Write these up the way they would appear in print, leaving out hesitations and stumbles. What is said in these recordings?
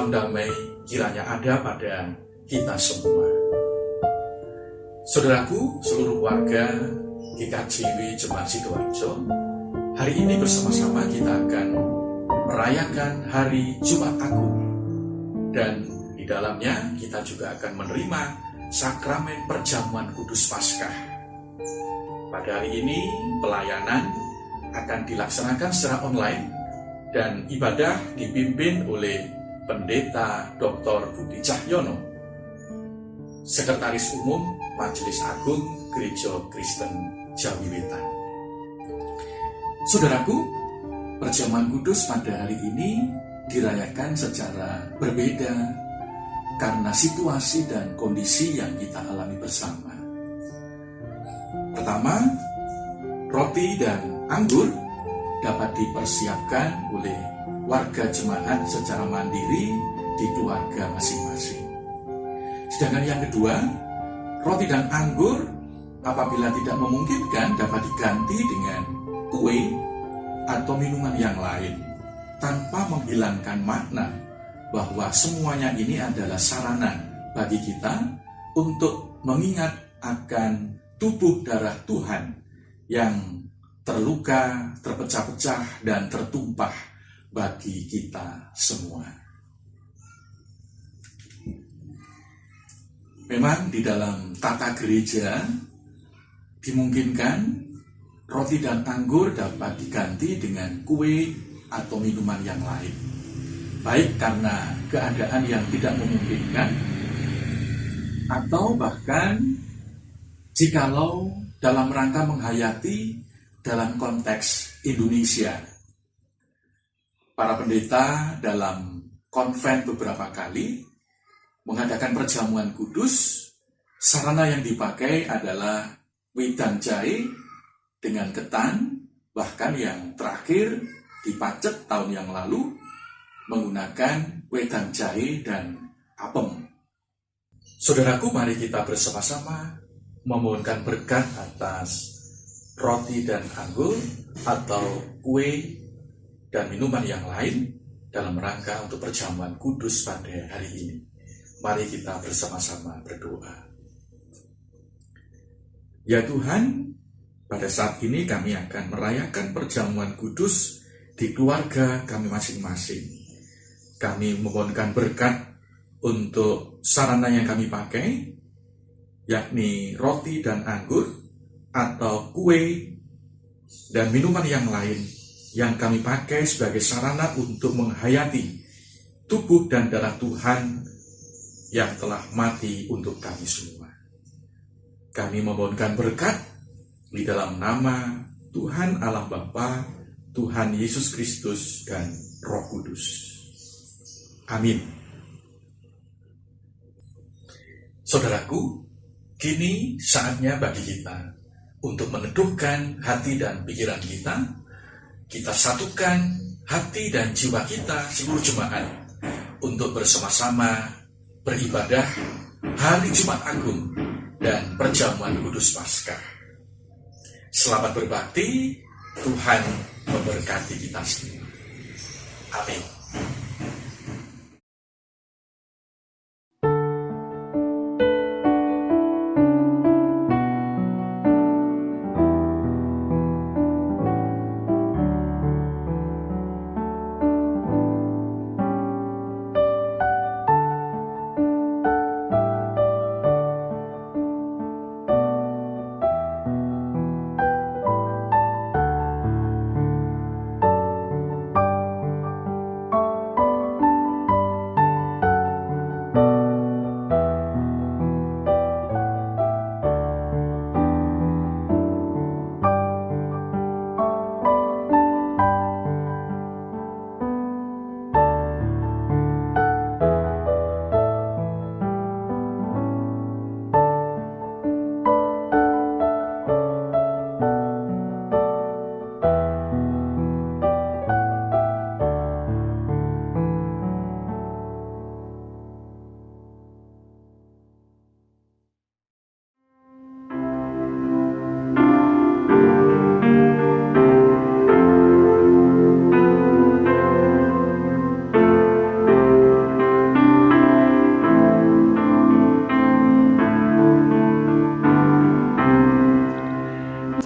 salam damai kiranya ada pada kita semua. Saudaraku, seluruh warga GKJW Jemaat Sidoarjo, hari ini bersama-sama kita akan merayakan Hari Jumat Agung, dan di dalamnya kita juga akan menerima sakramen perjamuan kudus Paskah. Pada hari ini pelayanan akan dilaksanakan secara online dan ibadah dipimpin oleh Pendeta Dr. Budi Cahyono, Sekretaris Umum Majelis Agung Gereja Kristen Jawi Wetan. Saudaraku, perjamuan kudus pada hari ini dirayakan secara berbeda karena situasi dan kondisi yang kita alami bersama. Pertama, roti dan anggur dapat dipersiapkan oleh warga jemaat secara mandiri di keluarga masing-masing. Sedangkan yang kedua, roti dan anggur apabila tidak memungkinkan dapat diganti dengan kue atau minuman yang lain, tanpa menghilangkan makna bahwa semuanya ini adalah sarana bagi kita untuk mengingat akan tubuh darah Tuhan yang terluka, terpecah-pecah, dan tertumpah bagi kita semua. Memang di dalam tata gereja dimungkinkan roti dan anggur dapat diganti dengan kue atau minuman yang lain, baik karena keadaan yang tidak memungkinkan, atau bahkan jikalau dalam rangka menghayati dalam konteks Indonesia. Para pendeta dalam konven beberapa kali mengadakan perjamuan kudus, sarana yang dipakai adalah wedang jahe dengan ketan, bahkan yang terakhir di Pacet tahun yang lalu menggunakan wedang jahe dan apem. Saudaraku, mari kita bersama-sama memohonkan berkat atas roti dan anggur atau kue dan minuman yang lain dalam rangka untuk perjamuan kudus pada hari ini. Mari kita bersama-sama berdoa. Ya Tuhan, pada saat ini kami akan merayakan perjamuan kudus di keluarga kami masing-masing. Kami memohonkan berkat untuk sarana yang kami pakai, yakni roti dan anggur, atau kue dan minuman yang lain yang kami pakai sebagai sarana untuk menghayati tubuh dan darah Tuhan yang telah mati untuk kami semua. Kami memohonkan berkat di dalam nama Tuhan Allah Bapa, Tuhan Yesus Kristus, dan Roh Kudus. Amin. Saudaraku, kini saatnya bagi kita untuk meneduhkan hati dan pikiran kita. Kita satukan hati dan jiwa kita seluruh jemaat untuk bersama-sama beribadah Hari Jumat Agung dan perjamuan kudus Paskah. Selamat berbakti, Tuhan memberkati kita semua. Amin.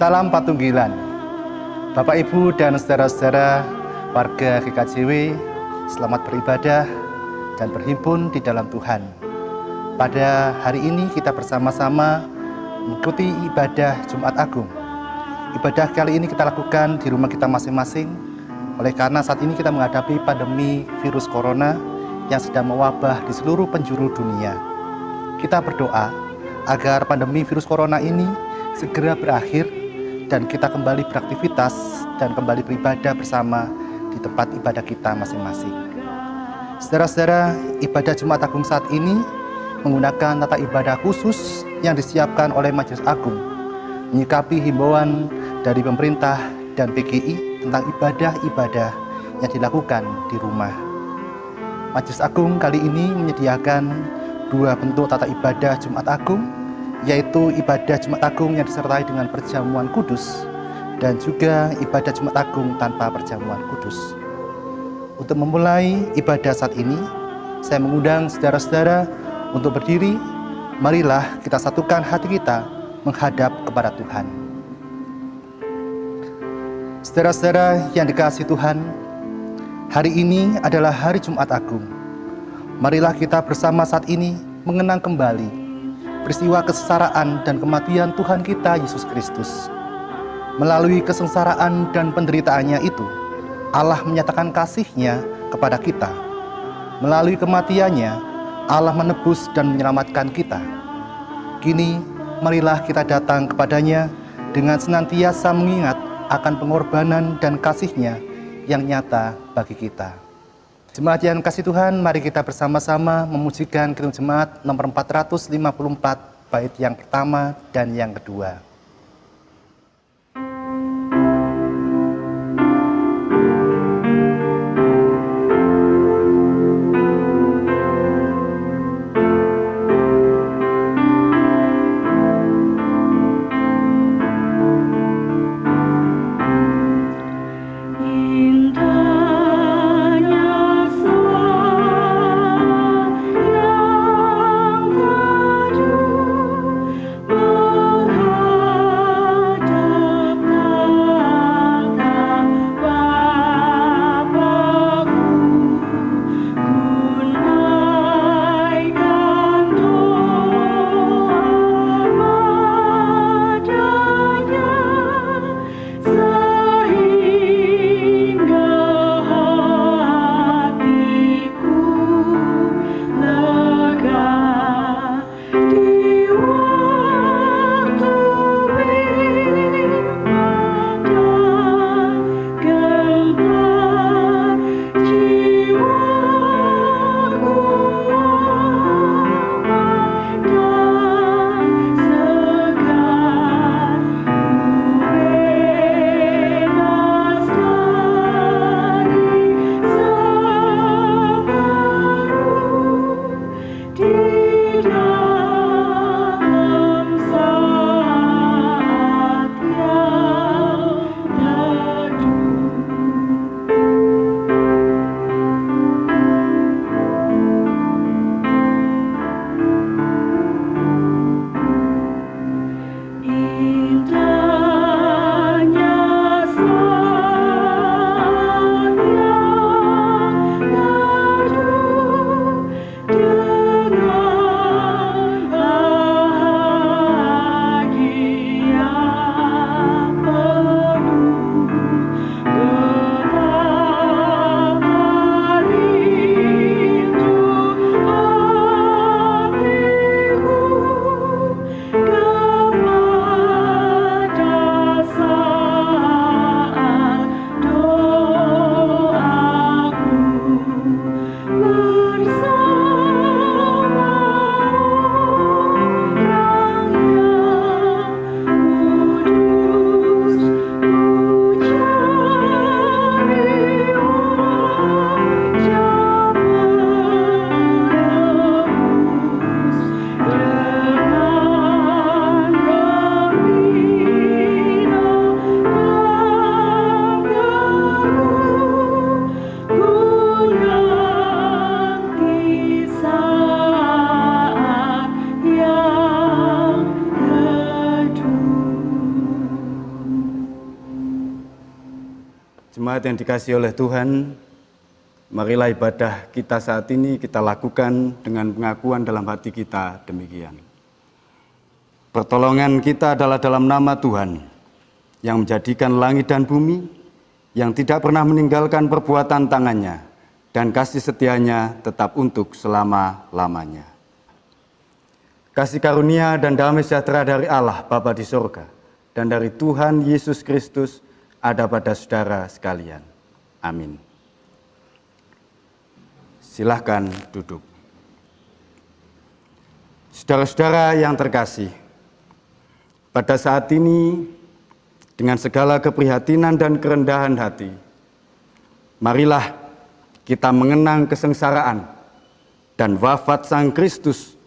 Salam Patunggilan. Bapak, Ibu, dan saudara-saudara warga GKJW, selamat beribadah dan berhimpun di dalam Tuhan. Pada hari ini kita bersama-sama mengikuti ibadah Jumat Agung. Ibadah kali ini kita lakukan di rumah kita masing-masing, oleh karena saat ini kita menghadapi pandemi virus corona yang sedang mewabah di seluruh penjuru dunia. Kita berdoa agar pandemi virus corona ini segera berakhir dan kita kembali beraktivitas dan kembali beribadah bersama di tempat ibadah kita masing-masing. Saudara-saudara, ibadah Jumat Agung saat ini menggunakan tata ibadah khusus yang disiapkan oleh Majelis Agung, menyikapi himbauan dari pemerintah dan PGI tentang ibadah-ibadah yang dilakukan di rumah. Majelis Agung kali ini menyediakan dua bentuk tata ibadah Jumat Agung, yaitu ibadah Jumat Agung yang disertai dengan perjamuan kudus dan juga ibadah Jumat Agung tanpa perjamuan kudus. Untuk memulai ibadah saat ini, saya mengundang saudara-saudara untuk berdiri. Marilah kita satukan hati kita menghadap kepada Tuhan. Saudara-saudara yang dikasihi Tuhan, hari ini adalah hari Jumat Agung. Marilah kita bersama saat ini mengenang kembali peristiwa kesengsaraan dan kematian Tuhan kita Yesus Kristus. Melalui kesengsaraan dan penderitaannya itu, Allah menyatakan kasih-Nya kepada kita. Melalui kematiannya, Allah menebus dan menyelamatkan kita. Kini, marilah kita datang kepada-Nya dengan senantiasa mengingat akan pengorbanan dan kasih-Nya yang nyata bagi kita. Jemaat yang kasih Tuhan, mari kita bersama-sama memujikan Kidung Jemaat nomor 454, bait yang pertama dan yang kedua. Oh jemaat yang dikasihi oleh Tuhan, marilah ibadah kita saat ini kita lakukan dengan pengakuan dalam hati kita demikian. Pertolongan kita adalah dalam nama Tuhan, yang menjadikan langit dan bumi, yang tidak pernah meninggalkan perbuatan tangannya, dan kasih setianya tetap untuk selama-lamanya. Kasih karunia dan damai sejahtera dari Allah Bapa di surga, dan dari Tuhan Yesus Kristus ada pada saudara sekalian. Amin. Silahkan duduk. Saudara-saudara yang terkasih, pada saat ini dengan segala keprihatinan dan kerendahan hati, marilah kita mengenang kesengsaraan dan wafat Sang Kristus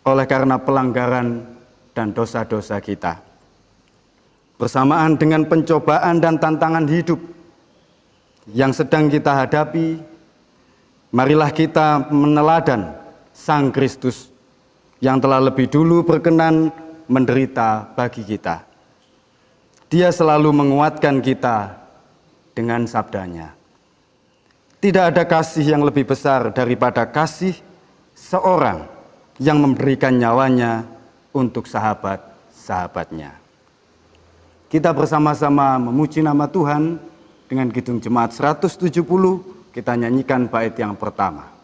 oleh karena pelanggaran dan dosa-dosa kita. Bersamaan dengan pencobaan dan tantangan hidup yang sedang kita hadapi, marilah kita meneladan Sang Kristus yang telah lebih dulu berkenan menderita bagi kita. Dia selalu menguatkan kita dengan sabdanya. Tidak ada kasih yang lebih besar daripada kasih seorang yang memberikan nyawanya untuk sahabat-sahabatnya. Kita bersama-sama memuji nama Tuhan dengan Kidung Jemaat 170, kita nyanyikan bait yang pertama.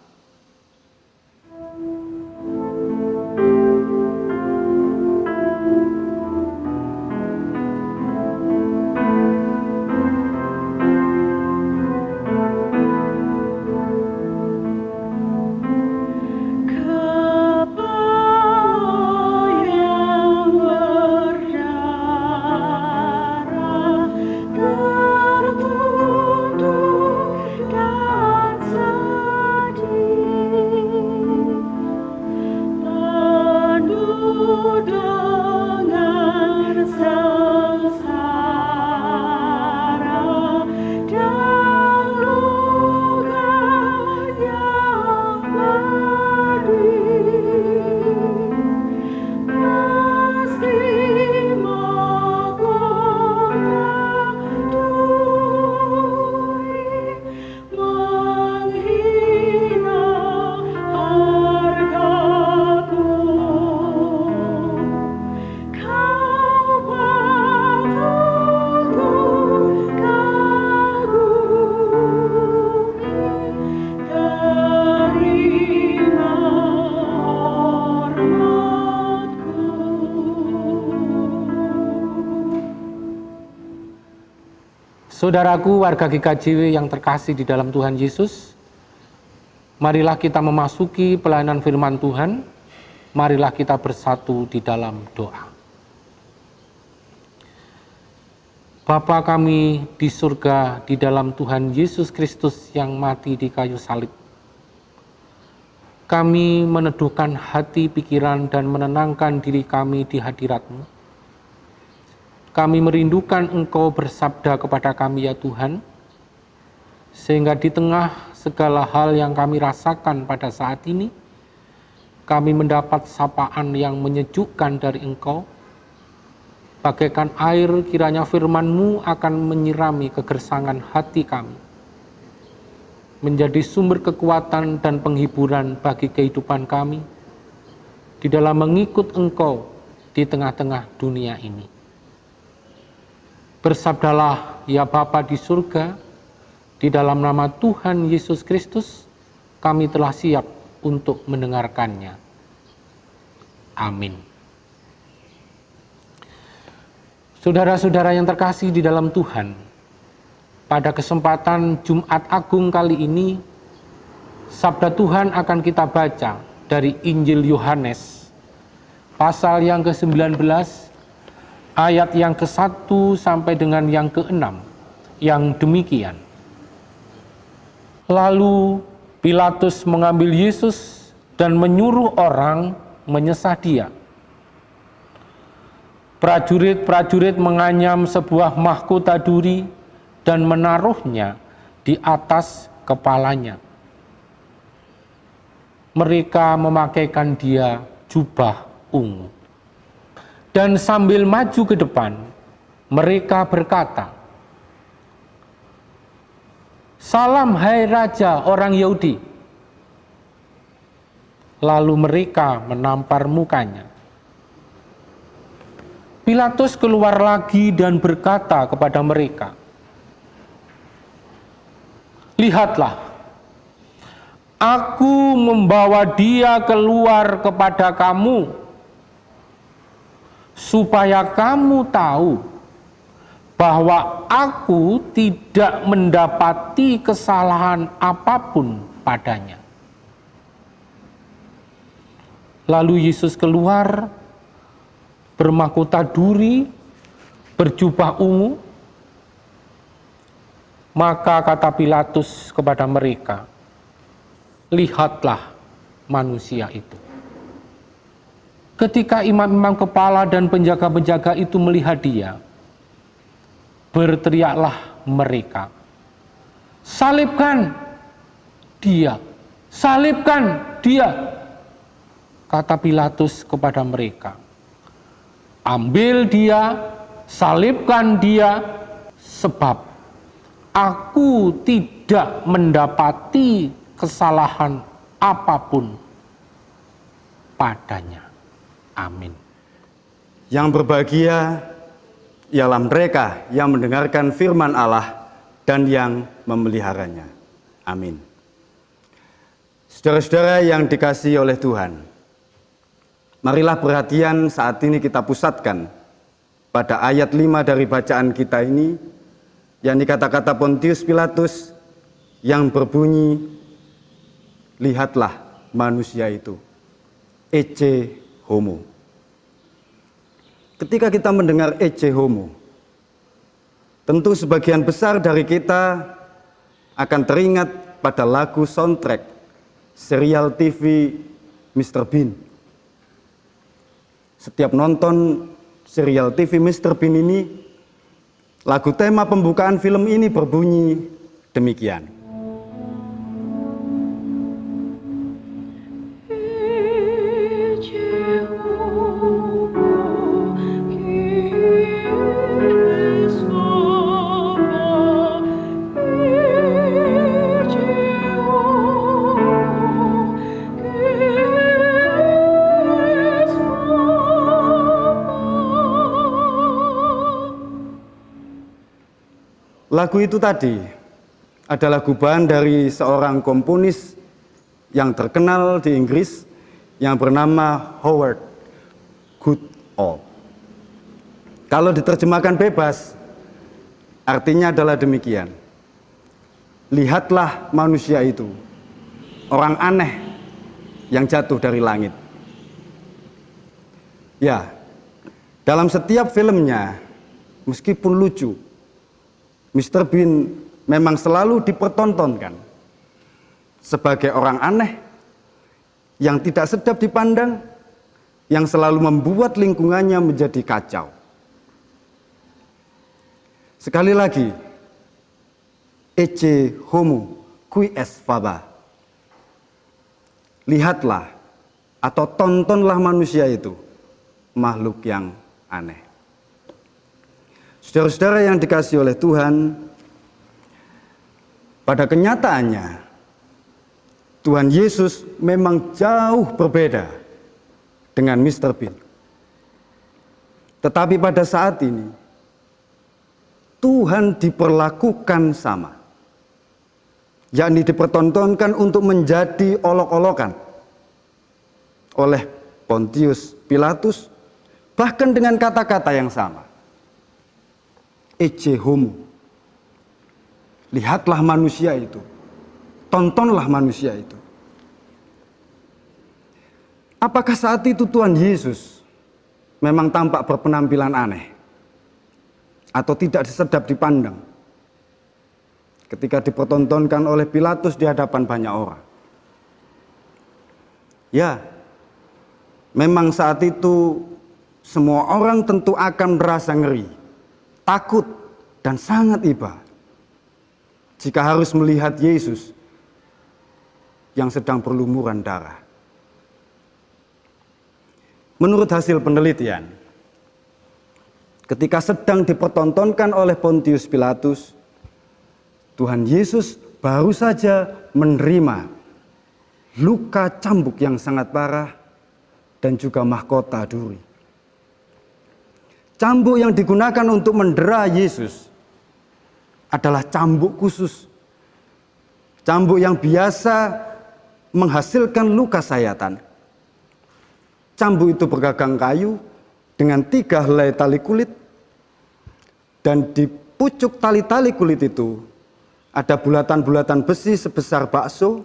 Saudaraku, warga GKJW yang terkasih di dalam Tuhan Yesus, marilah kita memasuki pelayanan firman Tuhan, marilah kita bersatu di dalam doa. Bapa kami di surga, di dalam Tuhan Yesus Kristus yang mati di kayu salib, kami meneduhkan hati, pikiran, dan menenangkan diri kami di hadirat-Mu. Kami merindukan Engkau bersabda kepada kami ya Tuhan, sehingga di tengah segala hal yang kami rasakan pada saat ini, kami mendapat sapaan yang menyejukkan dari Engkau. Bagaikan air, kiranya firman-Mu akan menyirami kegersangan hati kami, menjadi sumber kekuatan dan penghiburan bagi kehidupan kami, di dalam mengikut Engkau di tengah-tengah dunia ini. Bersabdalah ya Bapa di surga, di dalam nama Tuhan Yesus Kristus, kami telah siap untuk mendengarkannya. Amin. Saudara-saudara yang terkasih di dalam Tuhan, pada kesempatan Jumat Agung kali ini, sabda Tuhan akan kita baca dari Injil Yohanes, pasal yang ke-19, ayat yang ke-1 sampai dengan yang ke-6, yang demikian. Lalu Pilatus mengambil Yesus dan menyuruh orang menyesah dia. Prajurit-prajurit menganyam sebuah mahkota duri dan menaruhnya di atas kepalanya. Mereka memakaikan dia jubah ungu. Dan sambil maju ke depan, mereka berkata, "Salam hai Raja orang Yahudi." Lalu mereka menampar mukanya. Pilatus keluar lagi dan berkata kepada mereka, "Lihatlah, aku membawa dia keluar kepada kamu, supaya kamu tahu bahwa aku tidak mendapati kesalahan apapun padanya." Lalu Yesus keluar, bermahkota duri, berjubah ungu. Maka kata Pilatus kepada mereka, "Lihatlah manusia itu." Ketika imam-imam kepala dan penjaga-penjaga itu melihat dia, berteriaklah mereka, "Salibkan dia! Salibkan dia!" Kata Pilatus kepada mereka, "Ambil dia, salibkan dia, sebab aku tidak mendapati kesalahan apapun padanya." Amin. Yang berbahagia ialah mereka yang mendengarkan firman Allah dan yang memeliharanya. Amin. Saudara-saudara yang dikasihi oleh Tuhan, marilah perhatian saat ini kita pusatkan pada ayat 5 dari bacaan kita ini, yang kata-kata Pontius Pilatus yang berbunyi, "Lihatlah manusia itu, ecce homo." Ketika kita mendengar ecce homo, tentu sebagian besar dari kita akan teringat pada lagu soundtrack serial TV Mr. Bean. Setiap nonton serial TV Mr. Bean ini, lagu tema pembukaan film ini berbunyi demikian. Lagu itu tadi adalah gubahan dari seorang komponis yang terkenal di Inggris yang bernama Howard Goodall. Kalau diterjemahkan bebas, artinya adalah demikian. Lihatlah manusia itu, orang aneh yang jatuh dari langit. Ya, dalam setiap filmnya, meskipun lucu, Mr. Bean memang selalu dipertontonkan sebagai orang aneh yang tidak sedap dipandang, yang selalu membuat lingkungannya menjadi kacau. Sekali lagi, ecce homo qui est faba. Lihatlah atau tontonlah manusia itu, makhluk yang aneh. Saudara-saudara yang dikasihi oleh Tuhan, pada kenyataannya Tuhan Yesus memang jauh berbeda dengan Mr. Bean. Tetapi pada saat ini Tuhan diperlakukan sama, yakni dipertontonkan untuk menjadi olok-olokan oleh Pontius Pilatus, bahkan dengan kata-kata yang sama. Ecce homo. Lihatlah manusia itu. Tontonlah manusia itu. Apakah saat itu Tuhan Yesus memang tampak berpenampilan aneh atau tidak sedap dipandang ketika dipertontonkan oleh Pilatus di hadapan banyak orang? Ya, memang saat itu semua orang tentu akan merasa ngeri, takut, dan sangat iba jika harus melihat Yesus yang sedang berlumuran darah. Menurut hasil penelitian, ketika sedang dipertontonkan oleh Pontius Pilatus, Tuhan Yesus baru saja menerima luka cambuk yang sangat parah dan juga mahkota duri. Cambuk yang digunakan untuk mendera Yesus adalah cambuk khusus. Cambuk yang biasa menghasilkan luka sayatan. Cambuk itu bergagang kayu dengan 3 helai tali kulit, dan di pucuk tali-tali kulit itu ada bulatan-bulatan besi sebesar bakso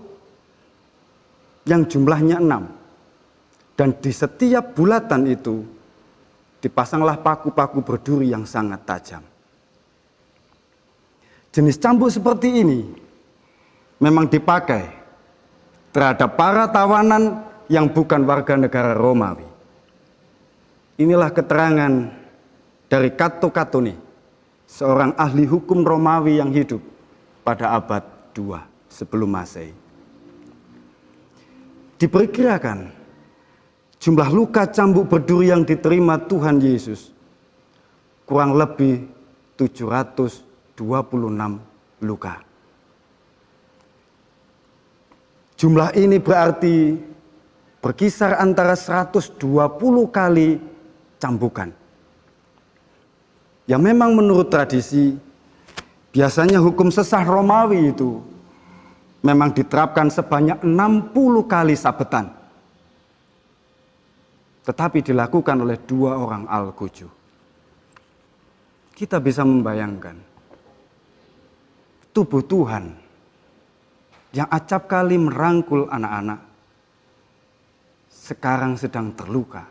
yang jumlahnya 6. Dan di setiap bulatan itu dipasanglah paku-paku berduri yang sangat tajam. Jenis cambuk seperti ini memang dipakai terhadap para tawanan yang bukan warga negara Romawi. Inilah keterangan dari Cato Catoni, seorang ahli hukum Romawi yang hidup pada abad 2 sebelum Masehi. Diperkirakan jumlah luka cambuk berduri yang diterima Tuhan Yesus kurang lebih 726 luka. Jumlah ini berarti berkisar antara 120 kali cambukan. Yang memang menurut tradisi, biasanya hukum sesah Romawi itu memang diterapkan sebanyak 60 kali sabetan. Tetapi dilakukan oleh 2 orang algojo. Kita bisa membayangkan tubuh Tuhan yang acap kali merangkul anak-anak sekarang sedang terluka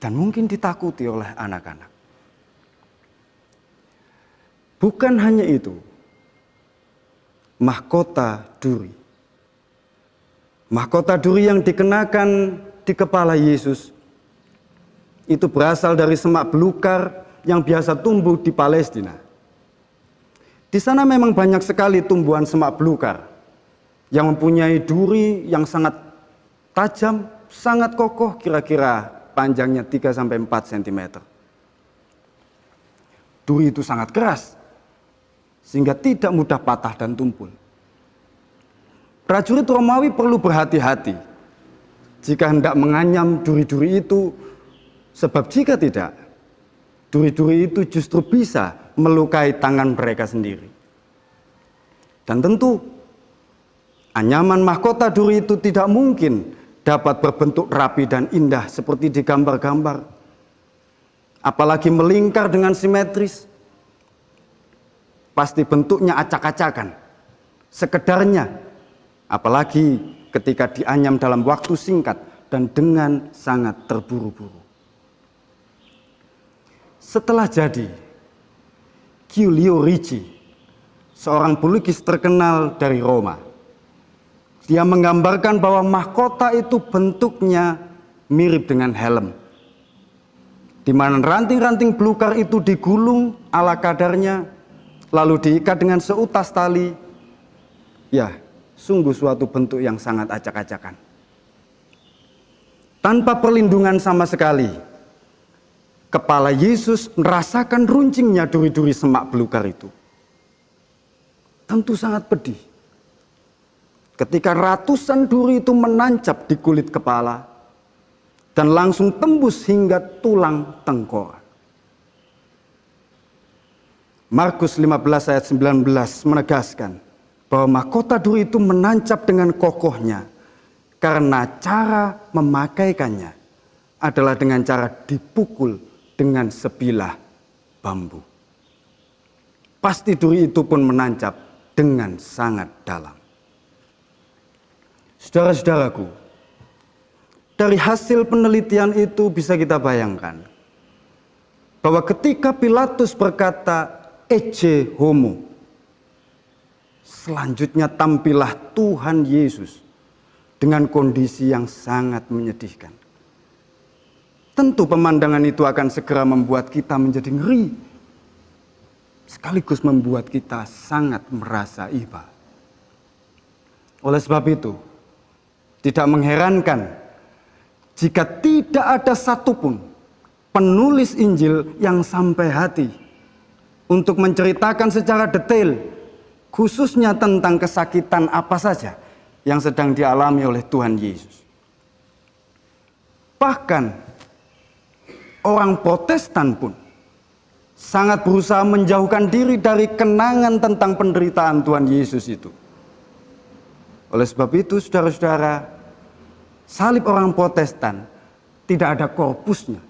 dan mungkin ditakuti oleh anak-anak. Bukan hanya itu, mahkota duri. Mahkota duri yang dikenakan di kepala Yesus itu berasal dari semak belukar yang biasa tumbuh di Palestina. Di sana memang banyak sekali tumbuhan semak belukar yang mempunyai duri yang sangat tajam, sangat kokoh, kira-kira panjangnya 3-4 cm. Duri itu sangat keras, sehingga tidak mudah patah dan tumpul. Prajurit Romawi perlu berhati-hati jika hendak menganyam duri-duri itu, sebab jika tidak, duri-duri itu justru bisa melukai tangan mereka sendiri. Dan tentu, anyaman mahkota duri itu tidak mungkin dapat berbentuk rapi dan indah seperti di gambar-gambar. Apalagi melingkar dengan simetris. Pasti bentuknya acak-acakan. Sekedarnya, apalagi ketika dianyam dalam waktu singkat dan dengan sangat terburu-buru. Setelah jadi, Giulio Ricci, seorang pelukis terkenal dari Roma, dia menggambarkan bahwa mahkota itu bentuknya mirip dengan helm, di mana ranting-ranting belukar itu digulung ala kadarnya, lalu diikat dengan seutas tali. Ya, sungguh suatu bentuk yang sangat acak-acakan. Tanpa perlindungan sama sekali, kepala Yesus merasakan runcingnya duri-duri semak belukar itu. Tentu sangat pedih. Ketika ratusan duri itu menancap di kulit kepala dan langsung tembus hingga tulang tengkorak. Markus 15 ayat 19 menegaskan bahwa mahkota duri itu menancap dengan kokohnya karena cara memakaikannya adalah dengan cara dipukul dengan sebilah bambu. Pasti duri itu pun menancap dengan sangat dalam. Saudara-saudaraku, dari hasil penelitian itu bisa kita bayangkan bahwa ketika Pilatus berkata ecce homo, selanjutnya tampillah Tuhan Yesus dengan kondisi yang sangat menyedihkan. Tentu pemandangan itu akan segera membuat kita menjadi ngeri, sekaligus membuat kita sangat merasa iba. Oleh sebab itu, tidak mengherankan jika tidak ada satupun penulis Injil yang sampai hati untuk menceritakan secara detail khususnya tentang kesakitan apa saja yang sedang dialami oleh Tuhan Yesus. Bahkan orang Protestan pun sangat berusaha menjauhkan diri dari kenangan tentang penderitaan Tuhan Yesus itu. Oleh sebab itu, saudara-saudara, salib orang Protestan tidak ada korpusnya,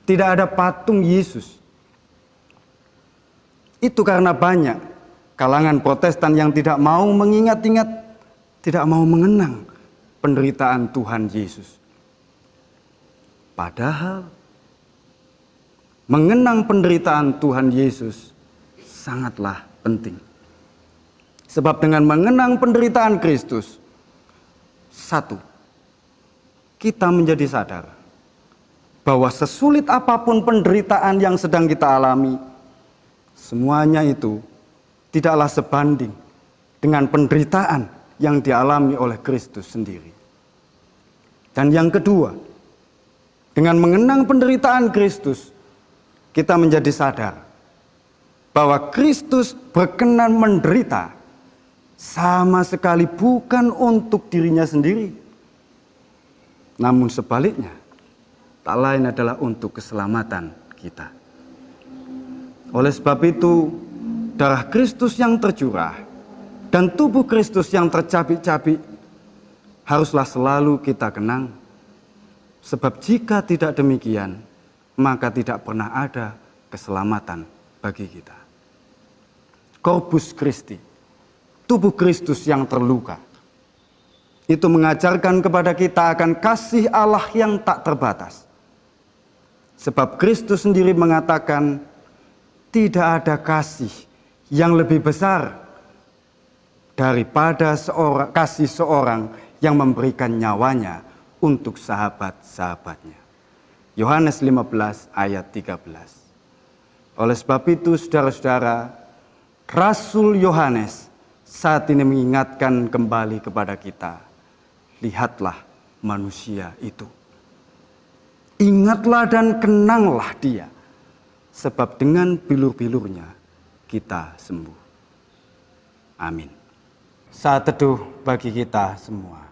tidak ada patung Yesus. Itu karena banyak kalangan Protestan yang tidak mau mengingat-ingat, tidak mau mengenang penderitaan Tuhan Yesus. Padahal mengenang penderitaan Tuhan Yesus sangatlah penting. Sebab dengan mengenang penderitaan Kristus, satu, kita menjadi sadar bahwa sesulit apapun penderitaan yang sedang kita alami, semuanya itu tidaklah sebanding dengan penderitaan yang dialami oleh Kristus sendiri. Dan yang kedua, dengan mengenang penderitaan Kristus, kita menjadi sadar bahwa Kristus berkenan menderita sama sekali bukan untuk dirinya sendiri, namun sebaliknya, tak lain adalah untuk keselamatan kita. Oleh sebab itu, darah Kristus yang tercurah dan tubuh Kristus yang tercabik-cabik haruslah selalu kita kenang. Sebab jika tidak demikian, maka tidak pernah ada keselamatan bagi kita. Corpus Christi, tubuh Kristus yang terluka, itu mengajarkan kepada kita akan kasih Allah yang tak terbatas. Sebab Kristus sendiri mengatakan, tidak ada kasih yang lebih besar daripada kasih seorang yang memberikan nyawanya untuk sahabat-sahabatnya. Yohanes 15 ayat 13. Oleh sebab itu, saudara-saudara, Rasul Yohanes saat ini mengingatkan kembali kepada kita, lihatlah manusia itu. Ingatlah dan kenanglah dia, sebab dengan bilur-bilurnya kita sembuh. Amin. Saat teduh bagi kita semua.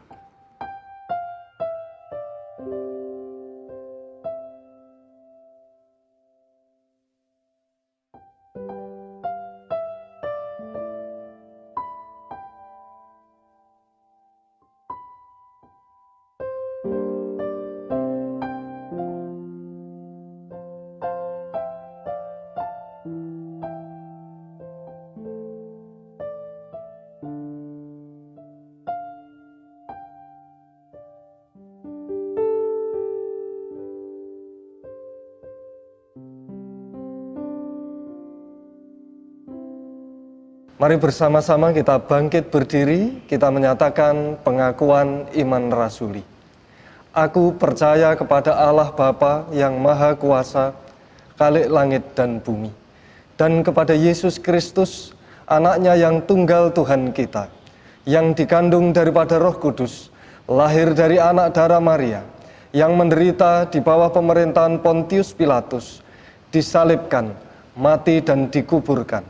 Mari bersama-sama kita bangkit berdiri, kita menyatakan pengakuan iman rasuli. Aku percaya kepada Allah Bapa yang Maha Kuasa, Khalik langit dan bumi, dan kepada Yesus Kristus, anaknya yang tunggal Tuhan kita, yang dikandung daripada Roh Kudus, lahir dari anak darah Maria, yang menderita di bawah pemerintahan Pontius Pilatus, disalibkan, mati dan dikuburkan,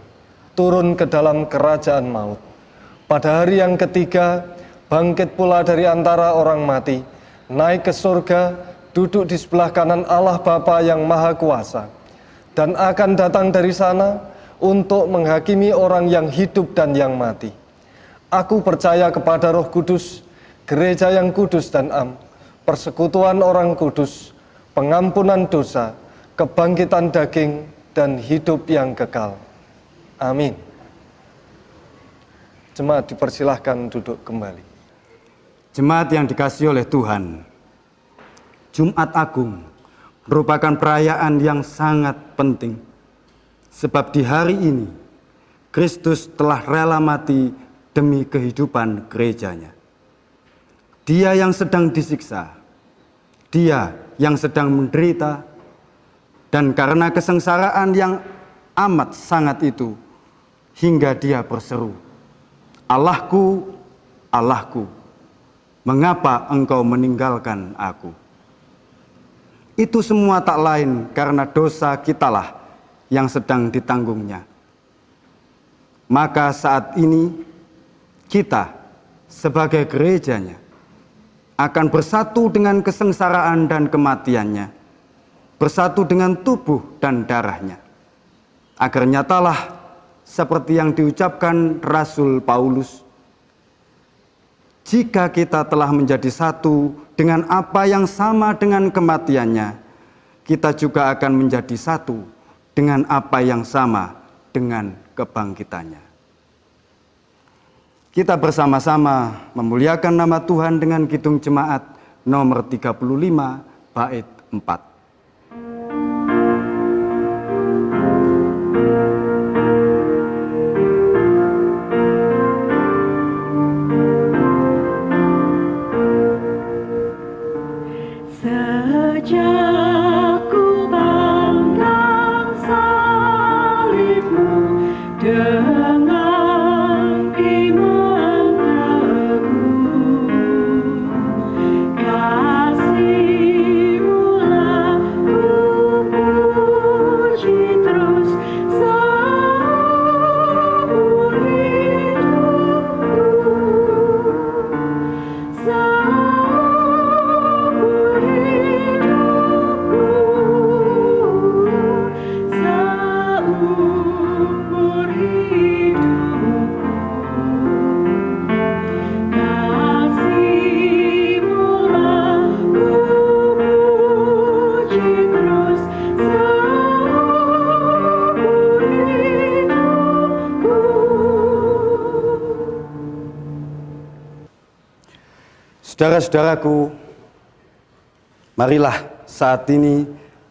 turun ke dalam kerajaan maut. Pada hari yang ketiga, bangkit pula dari antara orang mati, naik ke surga, duduk di sebelah kanan Allah Bapa yang Maha Kuasa, dan akan datang dari sana untuk menghakimi orang yang hidup dan yang mati. Aku percaya kepada Roh Kudus, gereja yang kudus dan am, persekutuan orang kudus, pengampunan dosa, kebangkitan daging, dan hidup yang kekal. Amin. Jemaat dipersilahkan duduk kembali. Jemaat yang dikasihi oleh Tuhan, Jumat Agung merupakan perayaan yang sangat penting. Sebab di hari ini, Kristus telah rela mati demi kehidupan gerejanya. Dia yang sedang disiksa, dia yang sedang menderita, dan karena kesengsaraan yang amat sangat itu, hingga dia berseru, Allahku, Allahku, mengapa engkau meninggalkan aku? Itu semua tak lain karena dosa kitalah yang sedang ditanggungnya. maka saat ini kita sebagai gerejanya akan bersatu dengan kesengsaraan dan kematiannya, bersatu dengan tubuh dan darahnya, agar nyatalah seperti yang diucapkan Rasul Paulus, jika kita telah menjadi satu dengan apa yang sama dengan kematiannya, kita juga akan menjadi satu dengan apa yang sama dengan kebangkitannya. Kita bersama-sama memuliakan nama Tuhan dengan kidung jemaat nomor 35 bait 4. Sejak ku pandang salibmu dengan iman teguh, kasih-Mu-lah ku puji terus seumur hidupku. Saudara-saudaraku, marilah saat ini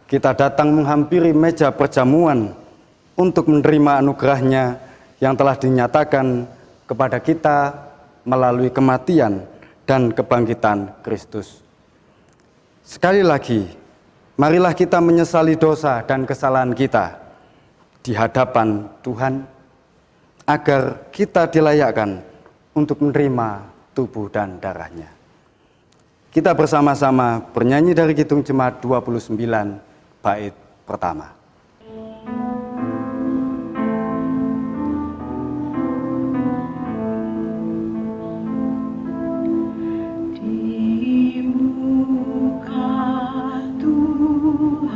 kita datang menghampiri meja perjamuan untuk menerima anugerahnya yang telah dinyatakan kepada kita melalui kematian dan kebangkitan Kristus. Sekali lagi, marilah kita menyesali dosa dan kesalahan kita di hadapan Tuhan, agar kita dilayakkan untuk menerima tubuh dan darah-Nya. Kita bersama-sama bernyanyi dari kidung jemaat 29 bait pertama. Di muka Tuhan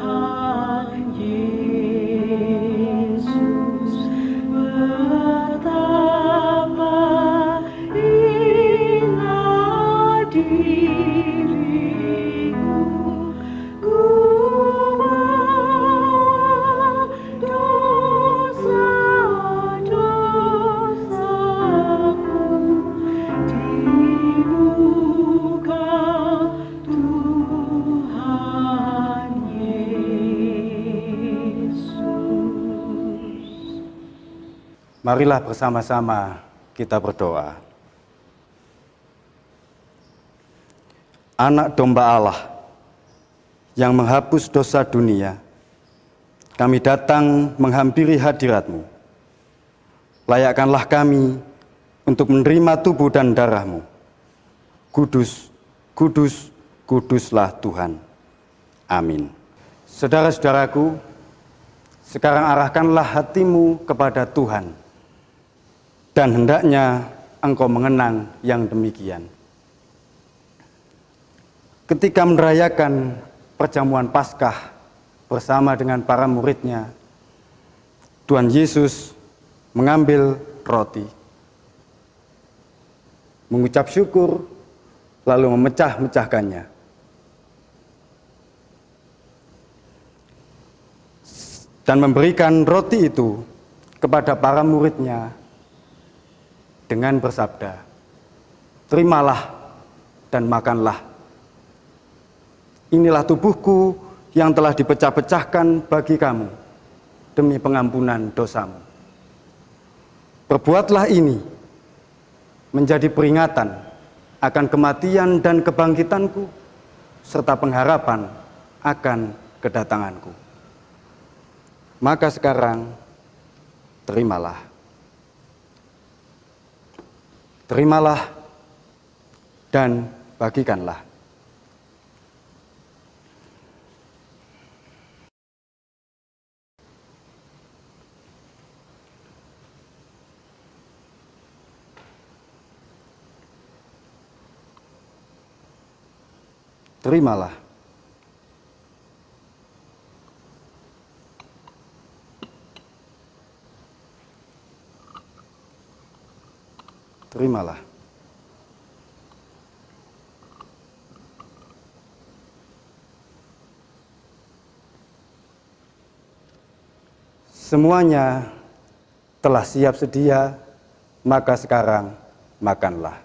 Yesus betapa indah diriku, ku bawa dosa-dosaku di muka Tuhan Yesus. Marilah bersama-sama kita berdoa. Anak domba Allah yang menghapus dosa dunia, kami datang menghampiri hadirat-Mu. Layakkanlah kami untuk menerima tubuh dan darah-Mu. Kudus, kudus, kuduslah Tuhan. Amin. Saudara-saudaraku, sekarang arahkanlah hatimu kepada Tuhan, dan hendaknya engkau mengenang yang demikian. Ketika merayakan perjamuan Paskah bersama dengan para murid-Nya, Tuhan Yesus mengambil roti, mengucap syukur, lalu memecah-mecahkannya. Dan memberikan roti itu kepada para murid-Nya dengan bersabda, "Terimalah dan makanlah. Inilah tubuhku yang telah dipecah-pecahkan bagi kamu demi pengampunan dosamu. Perbuatlah ini menjadi peringatan akan kematian dan kebangkitanku, serta pengharapan akan kedatanganku." Maka sekarang, terimalah. Terimalah dan bagikanlah. terimalah. Terimalah. Semuanya telah siap sedia, maka sekarang makanlah.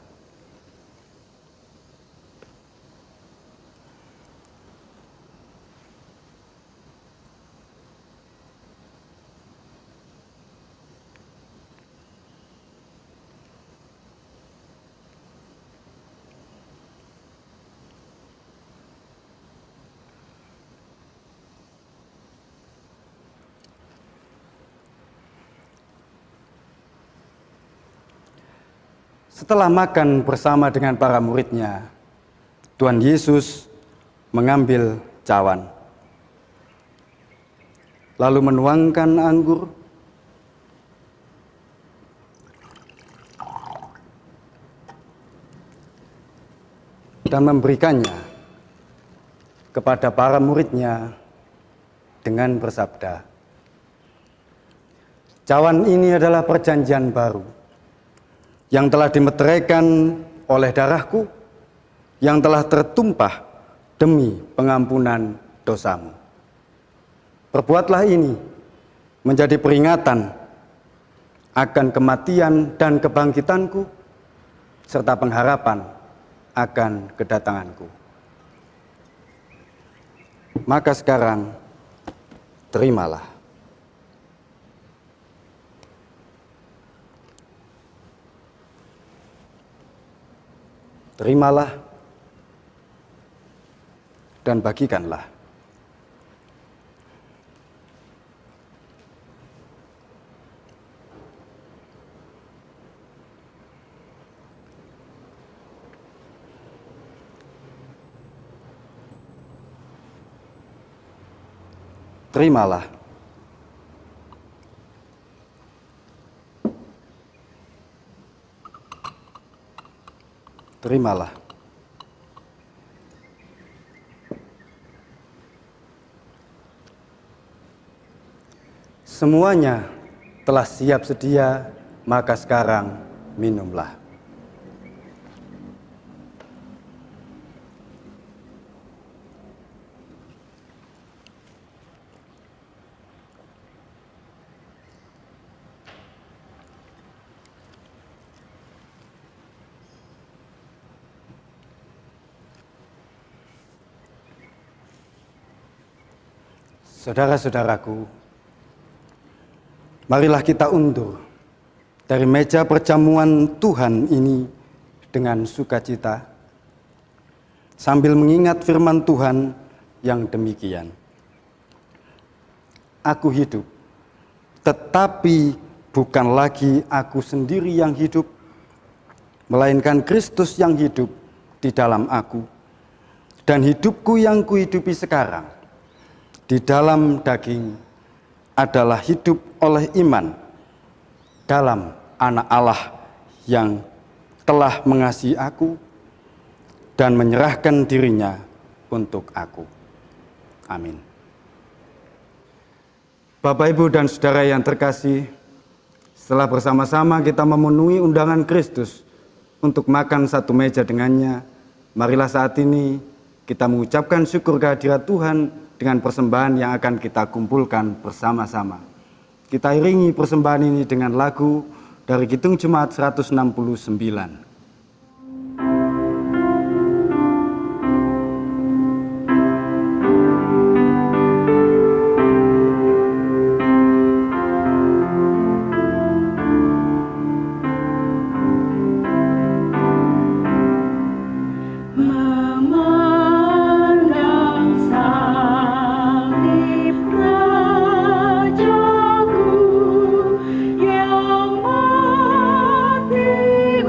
Setelah makan bersama dengan para murid-Nya, Tuhan Yesus mengambil cawan, lalu menuangkan anggur, dan memberikannya kepada para murid-Nya dengan bersabda, "Cawan ini adalah perjanjian baru yang telah dimeteraikan oleh darahku, yang telah tertumpah demi pengampunan dosamu. Perbuatlah ini menjadi peringatan akan kematian dan kebangkitanku, serta pengharapan akan kedatanganku." Maka sekarang, terimalah. Terimalah dan bagikanlah. Terimalah. Terimalah. Semuanya telah siap sedia, maka sekarang minumlah. Saudara-saudaraku, marilah kita undur dari meja perjamuan Tuhan ini dengan sukacita, sambil mengingat firman Tuhan yang demikian. Aku hidup, tetapi bukan lagi aku sendiri yang hidup, melainkan Kristus yang hidup di dalam aku. Dan hidupku yang kuhidupi sekarang di dalam daging adalah hidup oleh iman dalam Anak Allah yang telah mengasihi aku dan menyerahkan dirinya untuk aku. Amin. Bapak, Ibu, dan Saudara yang terkasih, setelah bersama-sama kita memenuhi undangan Kristus untuk makan satu meja dengannya, marilah saat ini kita mengucapkan syukur kehadirat Tuhan dengan persembahan yang akan kita kumpulkan bersama-sama. Kita iringi persembahan ini dengan lagu dari Kidung Jemaat 169. Yang mati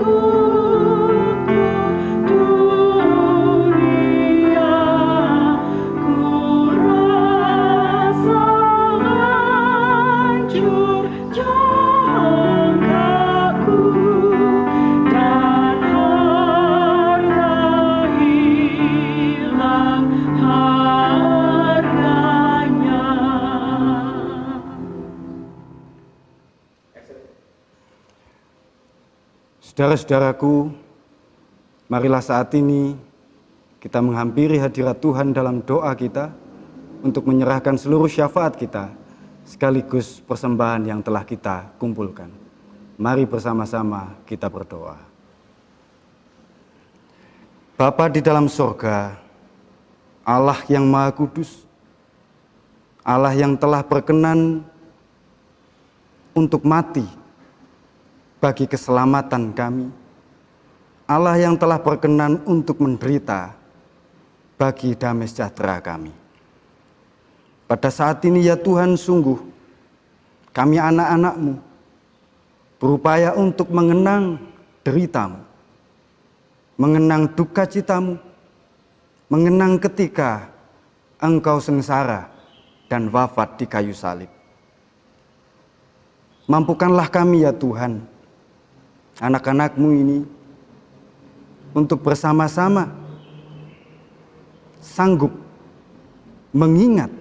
Saudara-saudaraku, marilah saat ini kita menghampiri hadirat Tuhan dalam doa kita untuk menyerahkan seluruh syafaat kita sekaligus persembahan yang telah kita kumpulkan. Mari bersama-sama kita berdoa. Bapa di dalam sorga, Allah yang Maha Kudus, Allah yang telah berkenan untuk mati bagi keselamatan kami, Allah yang telah berkenan untuk menderita bagi damai sejahtera kami. Pada saat ini ya Tuhan, sungguh kami anak-anak-Mu berupaya untuk mengenang derita-Mu, mengenang duka cita-Mu, mengenang ketika Engkau sengsara dan wafat di kayu salib. Mampukanlah kami ya Tuhan, anak-anak-Mu ini, untuk bersama-sama sanggup mengingat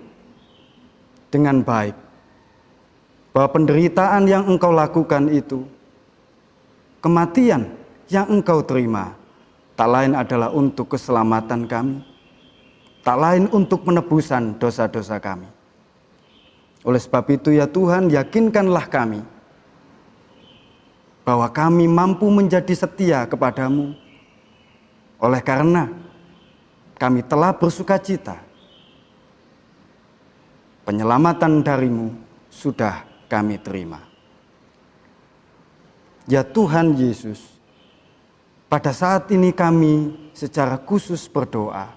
dengan baik bahwa penderitaan yang Engkau lakukan itu, kematian yang Engkau terima, tak lain adalah untuk keselamatan kami, tak lain untuk penebusan dosa-dosa kami. Oleh sebab itu ya Tuhan, yakinkanlah kami bahwa kami mampu menjadi setia kepadamu, oleh karena kami telah bersukacita. Penyelamatan darimu sudah kami terima. Ya Tuhan Yesus, pada saat ini kami secara khusus berdoa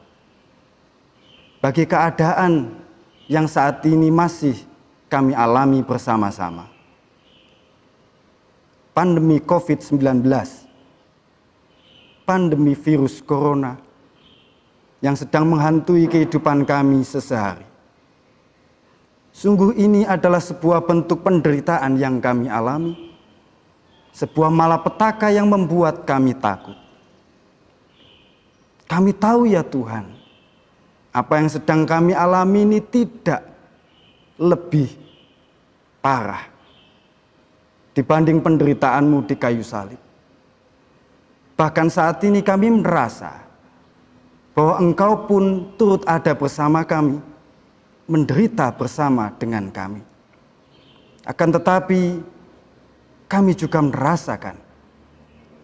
bagi keadaan yang saat ini masih kami alami bersama-sama. Pandemi COVID-19, pandemi virus corona yang sedang menghantui kehidupan kami sehari-hari. Sungguh ini adalah sebuah bentuk penderitaan yang kami alami, sebuah malapetaka yang membuat kami takut. Kami tahu ya Tuhan, apa yang sedang kami alami ini tidak lebih parah dibanding penderitaan-Mu di kayu salib. Bahkan saat ini kami merasa bahwa Engkau pun turut ada bersama kami, menderita bersama dengan kami. Akan tetapi kami juga merasakan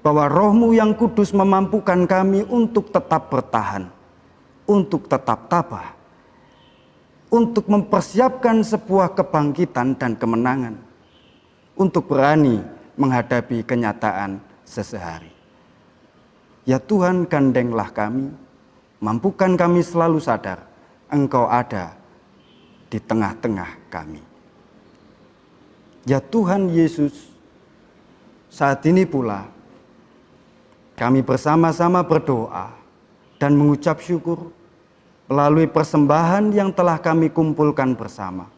bahwa Roh-Mu yang kudus memampukan kami untuk tetap bertahan, untuk tetap tabah, untuk mempersiapkan sebuah kebangkitan dan kemenangan, untuk berani menghadapi kenyataan sehari-hari. Ya Tuhan, gandenglah kami, mampukan kami selalu sadar Engkau ada di tengah-tengah kami. Ya Tuhan Yesus, saat ini pula kami bersama-sama berdoa dan mengucap syukur melalui persembahan yang telah kami kumpulkan bersama.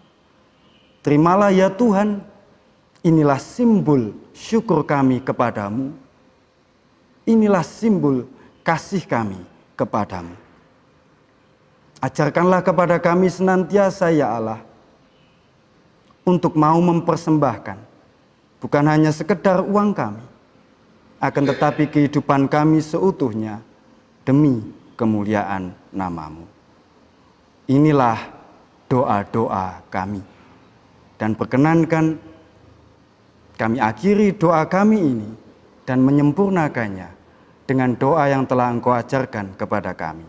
Terimalah ya Tuhan, inilah simbol syukur kami kepadamu. Inilah simbol kasih kami kepadamu. Ajarkanlah kepada kami senantiasa ya Allah, untuk mau mempersembahkan bukan hanya sekedar uang kami, akan tetapi kehidupan kami seutuhnya demi kemuliaan nama-Mu. Inilah doa-doa kami, dan perkenankan kami akhiri doa kami ini dan menyempurnakannya dengan doa yang telah Engkau ajarkan kepada kami.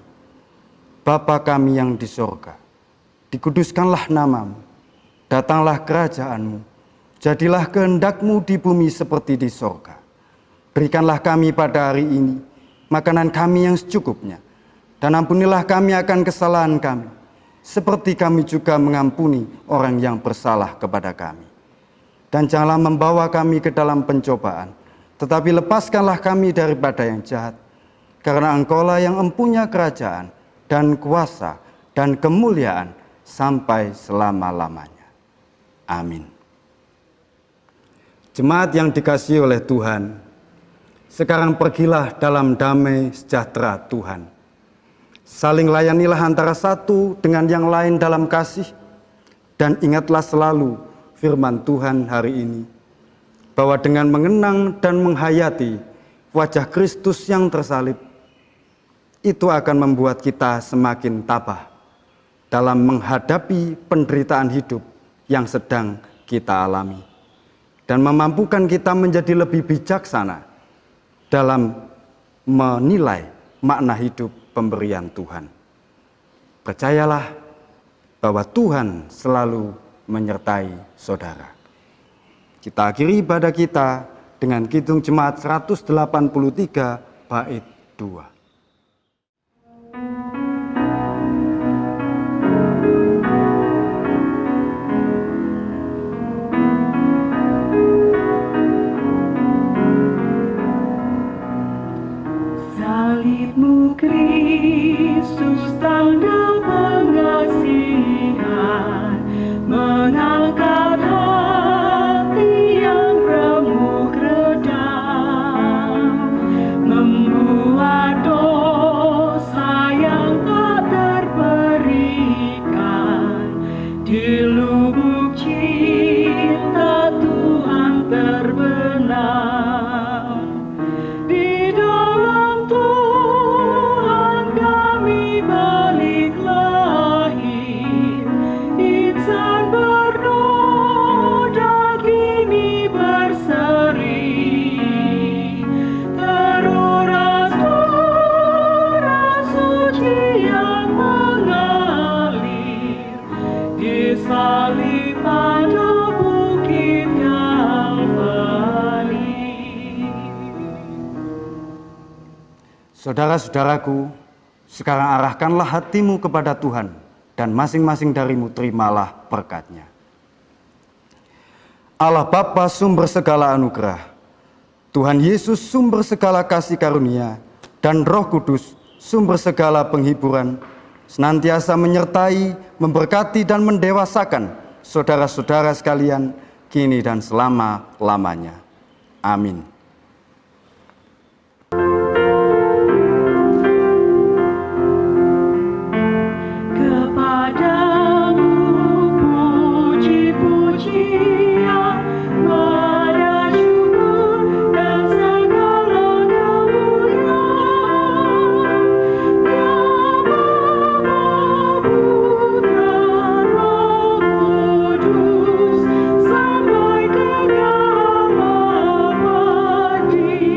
Bapa kami yang di sorga, dikuduskanlah nama-Mu, datanglah kerajaan-Mu, jadilah kehendak-Mu di bumi seperti di sorga. Berikanlah kami pada hari ini makanan kami yang secukupnya, dan ampunilah kami akan kesalahan kami, seperti kami juga mengampuni orang yang bersalah kepada kami. Dan janganlah membawa kami ke dalam pencobaan, tetapi lepaskanlah kami daripada yang jahat, karena Engkau-lah yang empunya kerajaan dan kuasa dan kemuliaan sampai selama-lamanya. Amin. Jemaat yang dikasihi oleh Tuhan, sekarang pergilah dalam damai sejahtera Tuhan. Saling layanilah antara satu dengan yang lain dalam kasih, dan ingatlah selalu firman Tuhan hari ini, bahwa dengan mengenang dan menghayati wajah Kristus yang tersalib, itu akan membuat kita semakin tabah dalam menghadapi penderitaan hidup yang sedang kita alami, dan memampukan kita menjadi lebih bijaksana dalam menilai makna hidup pemberian Tuhan. Percayalah bahwa Tuhan selalu menyertai saudara. Kita akhiri ibadah kita dengan Kidung Jemaat 183 bait 2. Salibmu Kristus tanda pengasihan, mengangkat hati yang remuk redam, membuat dosa yang tak terperikan, di lubuk cinta Tuhan terbenam. Di dalam Tuhan kami balik lahir, insan bernoda kini berseri, teruras suci yang mengalir, disalib pada bukit Kalvari. Saudara-saudaraku, sekarang arahkanlah hatimu kepada Tuhan, dan masing-masing darimu terimalah berkat-Nya. Allah Bapa sumber segala anugerah, Tuhan Yesus sumber segala kasih karunia, dan Roh Kudus sumber segala penghiburan, senantiasa menyertai, memberkati, dan mendewasakan saudara-saudara sekalian, kini dan selama-lamanya. Amin. Kepadamu puji-pujian, pada syukur dan segala kemuliaan, Bapa, Putra, Roh Kudus, sampai kekal abadi.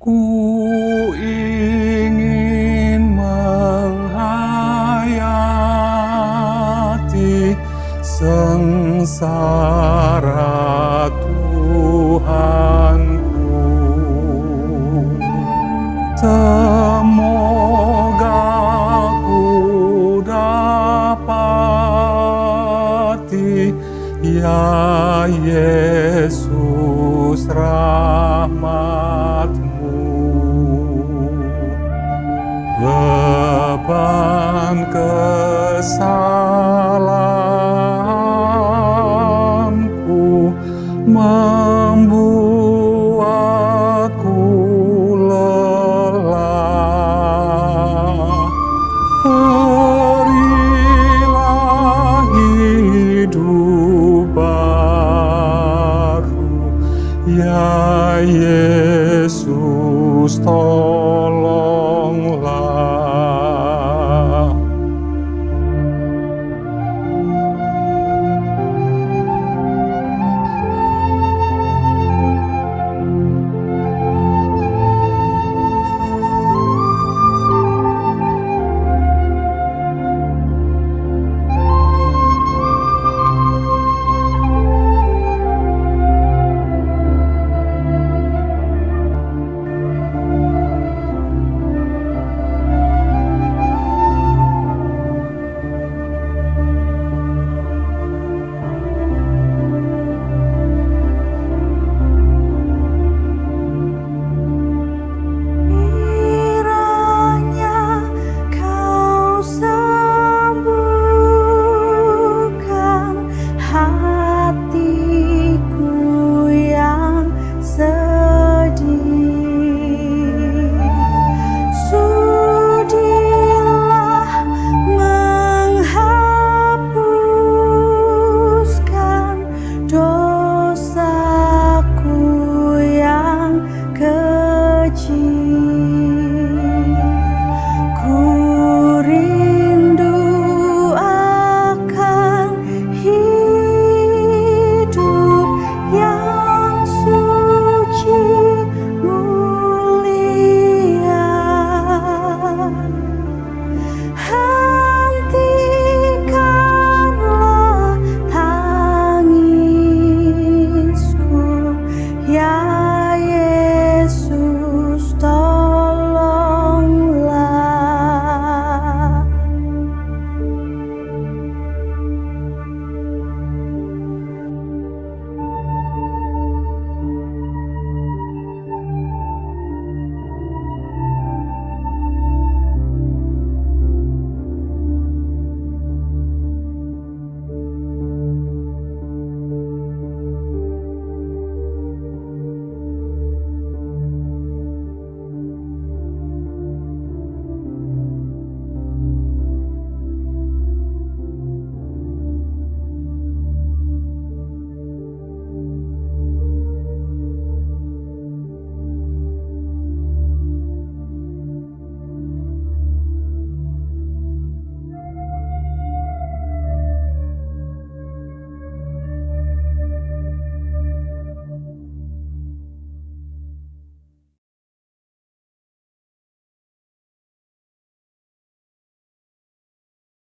Ku ingin menghayati sengsara Tuhanku. Semoga ku dapati ya Yesus rahmat-Mu. beban kesalahanku membuatku lelah. Berilah hidup baru, ya Yesus, tolong